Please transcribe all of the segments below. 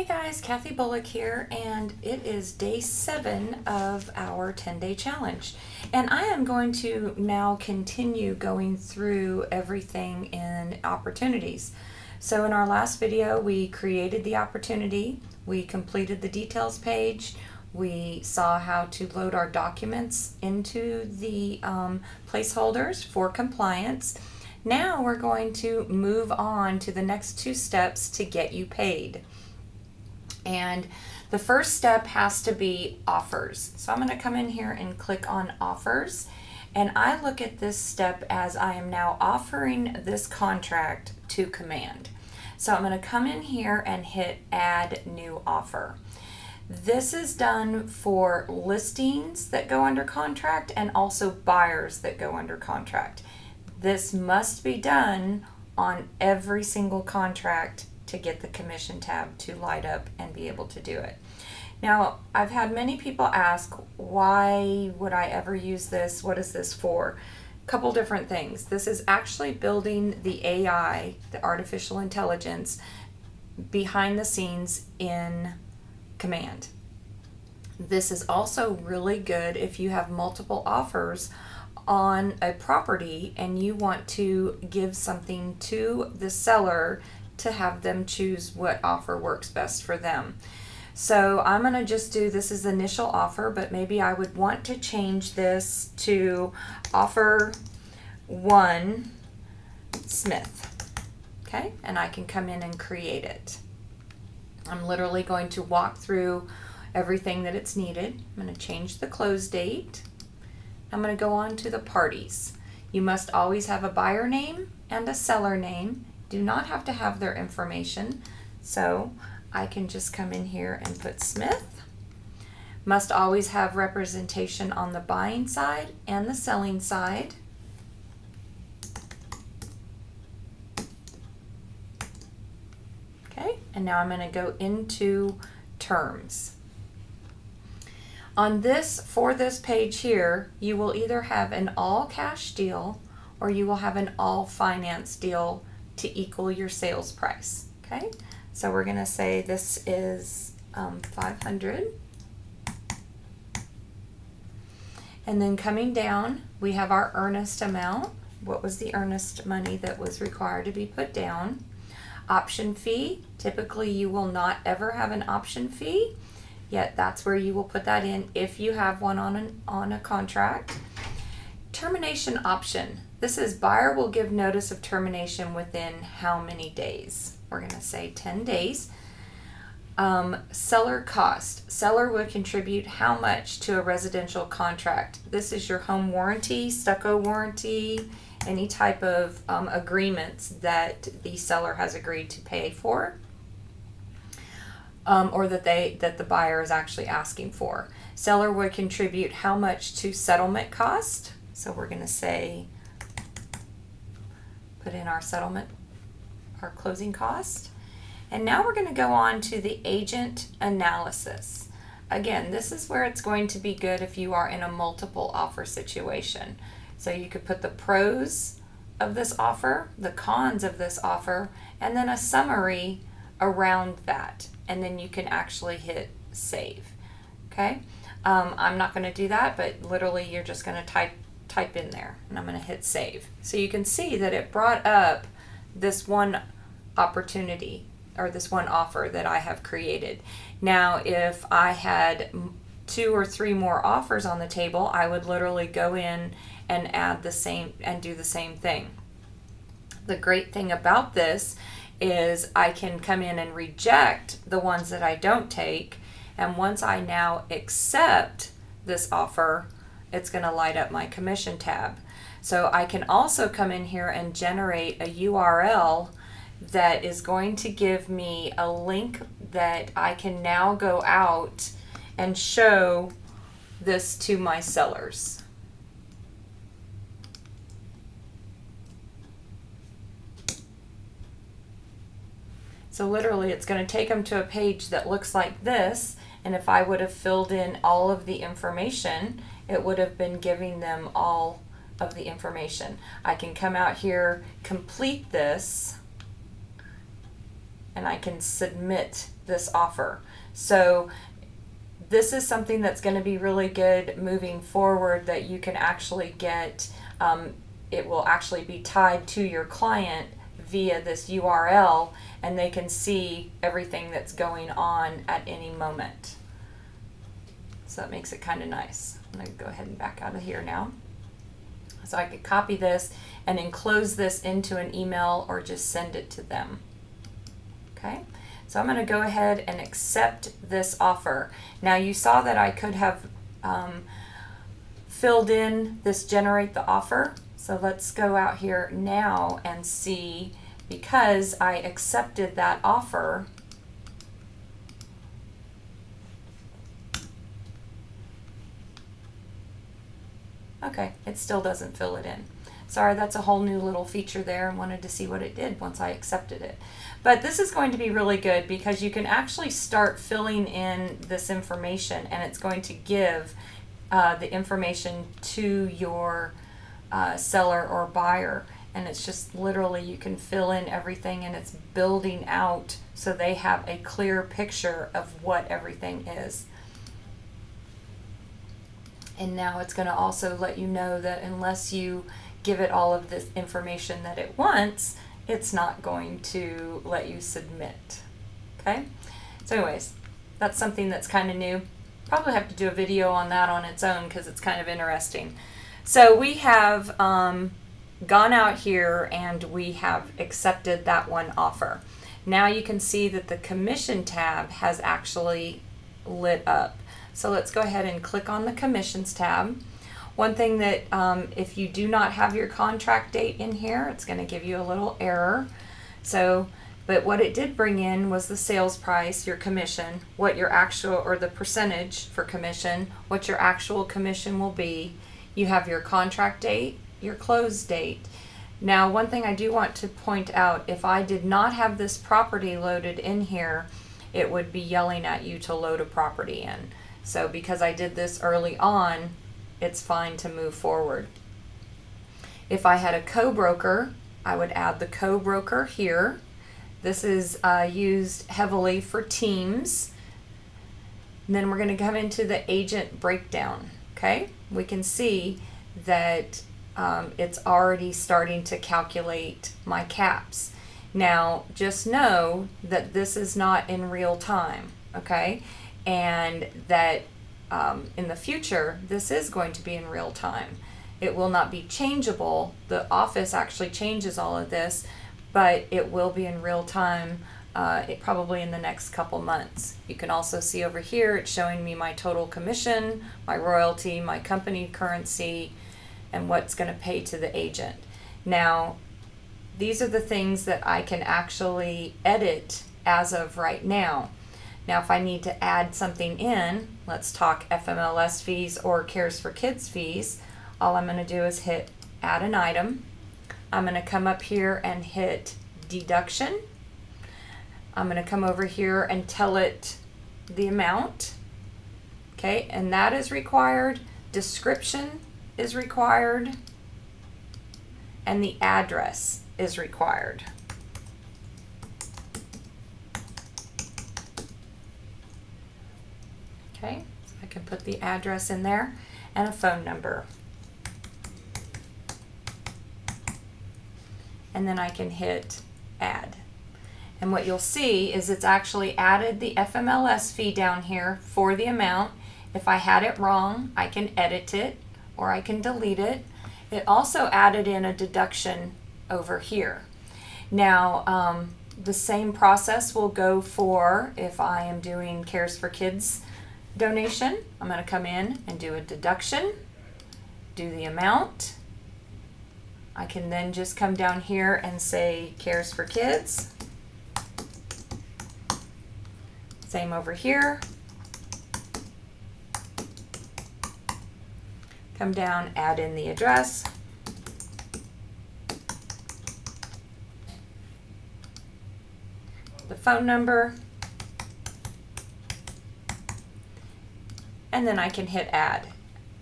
Hey guys, Kathy Bullock here, and it is day 7 of our 10-day challenge. And I am going to now continue going through everything in opportunities. So in our last video, we created the opportunity, we completed the details page, we saw how to load our documents into the placeholders for compliance. Now we're going to move on to the next 2 steps to get you paid. And the first step has to be offers. So I'm going to come in here and click on offers. And I look at this step as I am now offering this contract to Command. So I'm going to come in here and hit add new offer. This is done for listings that go under contract and also buyers that go under contract. This must be done on every single contract to get the commission tab to light up and be able to do it. Now, I've had many people ask, why would I ever use this? What is this for? A couple different things. This is actually building the AI, the artificial intelligence, behind the scenes in Command. This is also really good if you have multiple offers on a property and you want to give something to the seller to have them choose what offer works best for them. So I'm going to just do this as initial offer, but maybe I would want to change this to offer 1 Smith. Okay, and I can come in and create it. I'm literally going to walk through everything that it's needed. I'm going to change the close date. I'm going to go on to the parties. You must always have a buyer name and a seller name. Do not have to have their information, so I can just come in here and put Smith. Must always have representation on the buying side and the selling side. Okay, and now I'm going to go into terms. On this, for this page here, you will either have an all cash deal or you will have an all finance deal to equal your sales price. Okay, so we're going to say this is 500. And then coming down, we have our earnest amount. What was the earnest money that was required to be put down? Option fee. Typically, you will not ever have an option fee, yet that's where you will put that in if you have one on a contract. Termination option. This is buyer will give notice of termination within how many days? We're going to say 10 days. Seller cost. Seller would contribute how much to a residential contract? This is your home warranty, stucco warranty, any type of agreements that the seller has agreed to pay for, or that the buyer is actually asking for. Seller would contribute how much to settlement cost? So we're going to say, put in our settlement, our closing cost. And now we're going to go on to the agent analysis. Again, this is where it's going to be good if you are in a multiple offer situation. So you could put the pros of this offer, the cons of this offer, and then a summary around that. And then you can actually hit save. Okay, I'm not going to do that, but literally you're just going to type in there, and I'm going to hit save. So you can see that it brought up this one opportunity or this one offer that I have created. Now, if I had 2 or 3 more offers on the table, I would literally go in and add the same and do the same thing. The great thing about this is I can come in and reject the ones that I don't take, and once I now accept this offer, it's going to light up my commission tab. So I can also come in here and generate a URL that is going to give me a link that I can now go out and show this to my sellers. So literally it's going to take them to a page that looks like this, and if I would have filled in all of the information, it would have been giving them all of the information. I can come out here, complete this, and I can submit this offer. So this is something that's going to be really good moving forward, that you can actually get, it will actually be tied to your client via this URL, and they can see everything that's going on at any moment. So that makes it kind of nice. I'm going to go ahead and back out of here now. So I could copy this and enclose this into an email or just send it to them. Okay, so I'm going to go ahead and accept this offer. Now you saw that I could have filled in this generate the offer. So let's go out here now and see, because I accepted that offer, okay, it still doesn't fill it in. Sorry, that's a whole new little feature there, and wanted to see what it did once I accepted it. But this is going to be really good because you can actually start filling in this information, and it's going to give the information to your seller or buyer. And it's just literally, you can fill in everything, and it's building out so they have a clear picture of what everything is. And now it's going to also let you know that unless you give it all of this information that it wants, it's not going to let you submit. Okay? So anyways, that's something that's kind of new. Probably have to do a video on that on its own because it's kind of interesting. So we have gone out here and we have accepted that one offer. Now you can see that the commission tab has actually lit up. So let's go ahead and click on the commissions tab. One thing that if you do not have your contract date in here, it's going to give you a little error. So, but what it did bring in was the sales price, your commission, what your actual, or the percentage for commission, what your actual commission will be. You have your contract date, your close date. Now, one thing I do want to point out, if I did not have this property loaded in here, it would be yelling at you to load a property in. So because I did this early on, it's fine to move forward. If I had a co-broker, I would add the co-broker here. This is used heavily for teams. And then we're going to come into the agent breakdown. Okay, we can see that it's already starting to calculate my caps. Now, just know that this is not in real time, okay? And that in the future, this is going to be in real time. It will not be changeable. The office actually changes all of this, but it will be in real time, probably in the next couple months. You can also see over here, it's showing me my total commission, my royalty, my company currency, and what's going to pay to the agent. Now, these are the things that I can actually edit as of right now. Now, if I need to add something in, let's talk FMLS fees or Cares for Kids fees, all I'm going to do is hit add an item. I'm going to come up here and hit deduction. I'm going to come over here and tell it the amount. Okay, and that is required. Description is required. And the address is required. Okay, so I can put the address in there and a phone number. And then I can hit add. And what you'll see is it's actually added the FMLS fee down here for the amount. If I had it wrong, I can edit it or I can delete it. It also added in a deduction over here. Now, the same process will go for if I am doing Cares for Kids donation. I'm going to come in and do a deduction, do the amount. I can then just come down here and say Cares for Kids. Same over here. Come down, add in the address. The phone number. And then I can hit add.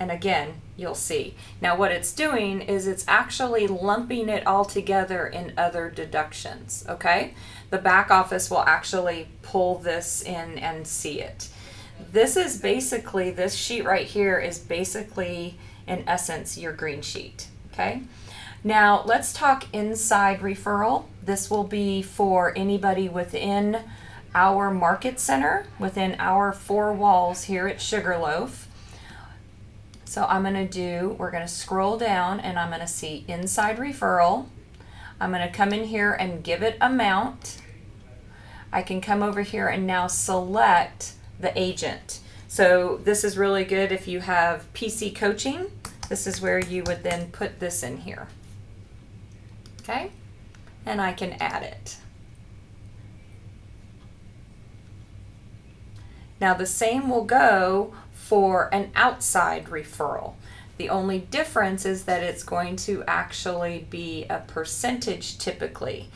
And again, you'll see. Now what it's doing is it's actually lumping it all together in other deductions, okay? The back office will actually pull this in and see it. This is basically, this sheet right here is basically, in essence, your green sheet, okay? Now let's talk inside referral. This will be for anybody within our market center, within our 4 walls here at Sugarloaf. So I'm going to do, we're going to scroll down and I'm going to see inside referral. I'm going to come in here and give it amount. I can come over here and now select the agent. So this is really good if you have PC coaching. This is where you would then put this in here. Okay? And I can add it. Now the same will go for an outside referral. The only difference is that it's going to actually be a percentage typically,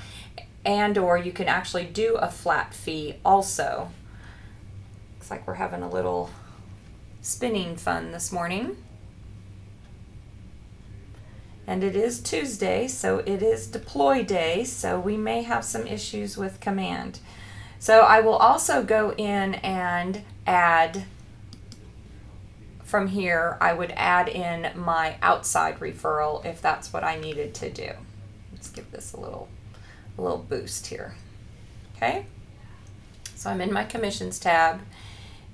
and or you can actually do a flat fee also. Looks like we're having a little spinning fun this morning. And it is Tuesday, so it is deploy day, so we may have some issues with command. So I will also go in and add, from here, I would add in my outside referral if that's what I needed to do. Let's give this a little boost here. Okay, so I'm in my commissions tab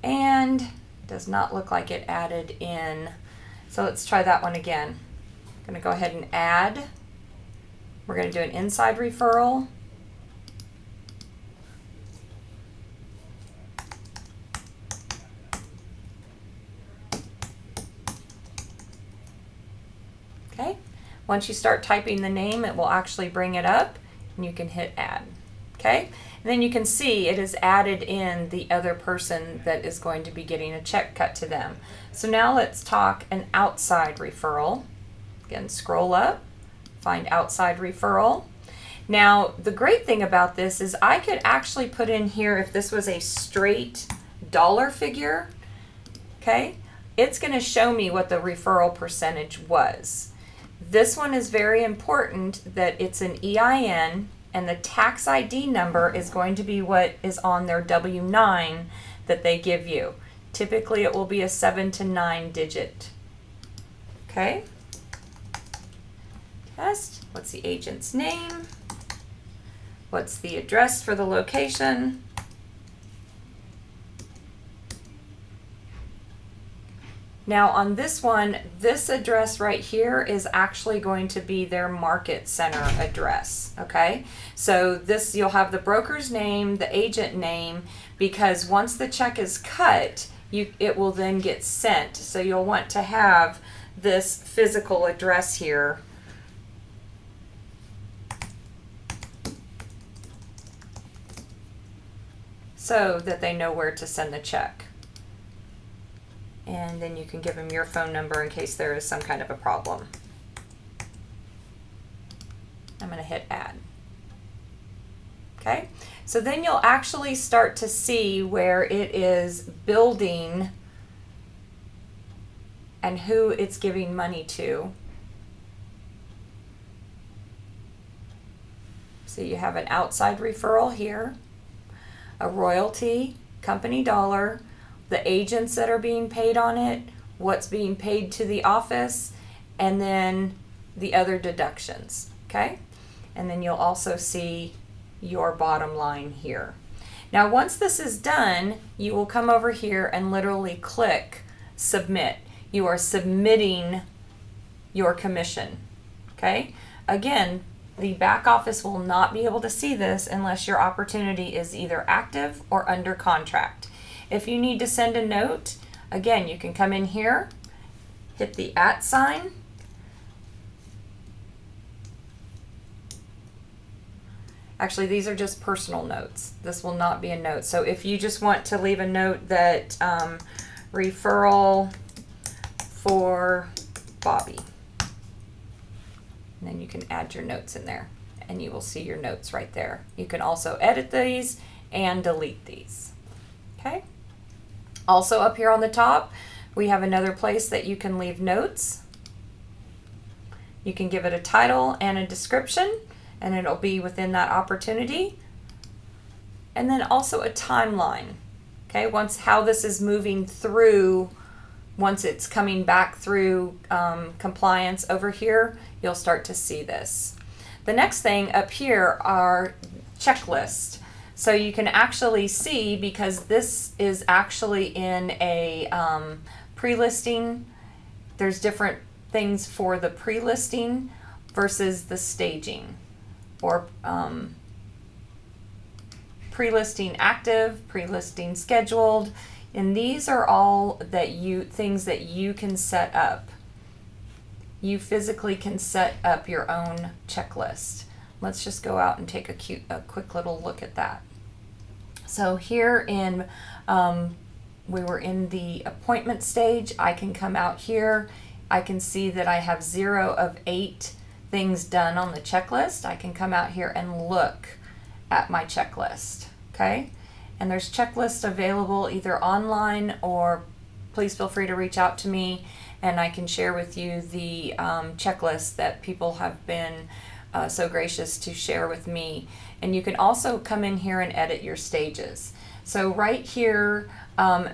and it does not look like it added in. So let's try that one again. I'm going to go ahead and add. We're going to do an inside referral. Okay, once you start typing the name, it will actually bring it up and you can hit add. Okay, and then you can see it has added in the other person that is going to be getting a check cut to them. So now let's talk an outside referral. Again, scroll up, find outside referral. Now, the great thing about this is I could actually put in here, if this was a straight dollar figure, okay, it's going to show me what the referral percentage was. This one is very important that it's an EIN and the tax ID number is going to be what is on their W-9 that they give you. Typically it will be a 7 to 9 digit. Okay. Test. What's the agent's name? What's the address for the location? Now on this one, this address right here is actually going to be their market center address, okay? So this, you'll have the broker's name, the agent name, because once the check is cut, it will then get sent. So you'll want to have this physical address here. So that they know where to send the check. And then you can give them your phone number in case there is some kind of a problem. I'm going to hit add. Okay, so then you'll actually start to see where it is building and who it's giving money to. So you have an outside referral here, a royalty, company dollar, the agents that are being paid on it, what's being paid to the office, and then the other deductions, okay? And then you'll also see your bottom line here. Now once this is done, you will come over here and literally click submit. You are submitting your commission, okay? Again, the back office will not be able to see this unless your opportunity is either active or under contract. If you need to send a note, again, you can come in here, hit the @ sign, actually these are just personal notes. This will not be a note. So if you just want to leave a note that referral for Bobby, and then you can add your notes in there and you will see your notes right there. You can also edit these and delete these. Okay. Also up here on the top, We have another place that you can leave notes. You can give it a title and a description, and it'll be within that opportunity. And then also a timeline. Okay, once how this is moving through, once it's coming back through compliance over here, you'll start to see this. The next thing up here are checklists. So you can actually see, because this is actually in a pre-listing, there's different things for the pre-listing versus the staging, or pre-listing active, pre-listing scheduled, and these are all things that you can set up. You physically can set up your own checklist. Let's just go out and take a quick little look at that. So here in we were in the appointment stage. I can come out here. I can see that I have 0 of 8 things done on the checklist. I can come out here and look at my checklist, okay? And there's checklists available either online, or please feel free to reach out to me and I can share with you the checklist that people have been so gracious to share with me. And you can also come in here and edit your stages. So right here,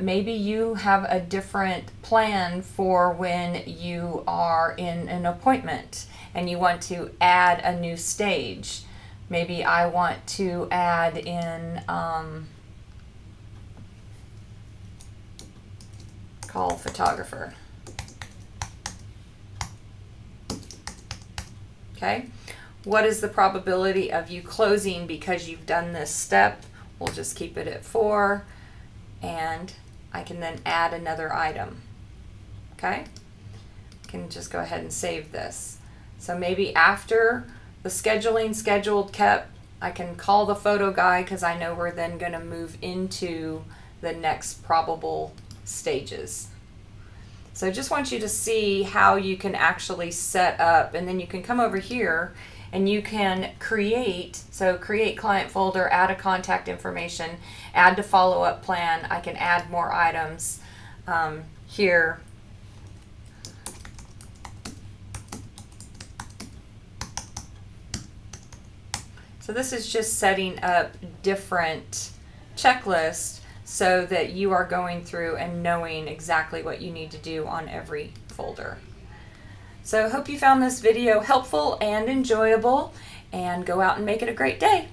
maybe you have a different plan for when you are in an appointment and you want to add a new stage. Maybe I want to add in call photographer. Okay, what is the probability of you closing because you've done this step? We'll just keep it at 4, and I can then add another item. Okay, I can just go ahead and save this. So maybe after the scheduling scheduled kept, I can call the photo guy because I know we're then going to move into the next probable stages. So I just want you to see how you can actually set up, and then you can come over here and you can create, so create client folder, add a contact information, add to follow-up plan. I can add more items here. So this is just setting up different checklists so that you are going through and knowing exactly what you need to do on every folder. So I hope you found this video helpful and enjoyable, and go out and make it a great day.